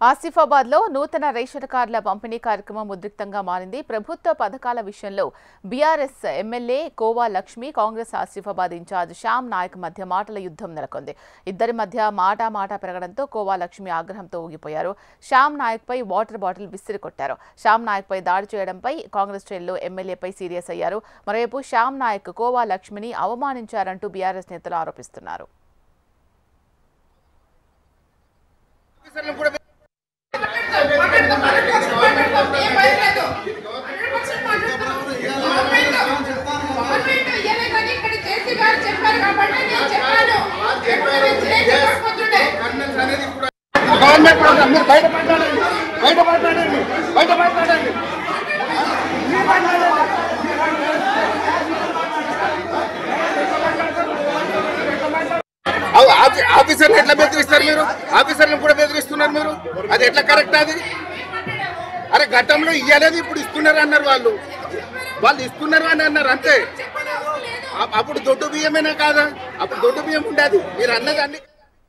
ఆసిఫాబాద్ లో నూతన రేషన్ కార్డుల పంపిణీ కార్యక్రమం ఉద్రిక్తంగా మారింది. ప్రభుత్వ పథకాల విషయంలో BRS MLA Kova Lakshmi, Congress Asifabad incharge Shyam Naik మధ్య మాటల యుద్ధం నెలకొంది. ఇద్దరి మధ్య మాట పెరగడంతో కోవా లక్ష్మి ఆగ్రహంతో ఊగిపోయారు. శ్యామ్ నాయక్ పై వాటర్ బాటిల్ విసిరికొట్టారు. శ్యామ్ నాయక్ పై దాడి చేయడంపై కాంగ్రెస్ శ్రేణులు ఎమ్మెల్యేపై సీరియస్ అయ్యారు. మరోవైపు శ్యామ్ నాయక్ కోవా లక్ష్మిని అవమానించారంటూ బీఆర్ఎస్ నేతలు ఆరోపిస్తున్నారు. ఆఫీసర్ని ఎట్లా బెదిరిస్తారు మీరు? ఆఫీసర్లను కూడా బెదిరిస్తున్నారు మీరు. అది ఎట్లా కరెక్ట్? అది అరే గతంలో ఇయ్యలేదు, ఇప్పుడు ఇస్తున్నారు అన్నారు. వాళ్ళు ఇస్తున్నారు అని అన్నారు అంతే. అప్పుడు దొడ్డు బియ్యమేనా కాదా? అప్పుడు దొడ్డు బియ్యం ఉండేది. మీరు అన్నదాన్ని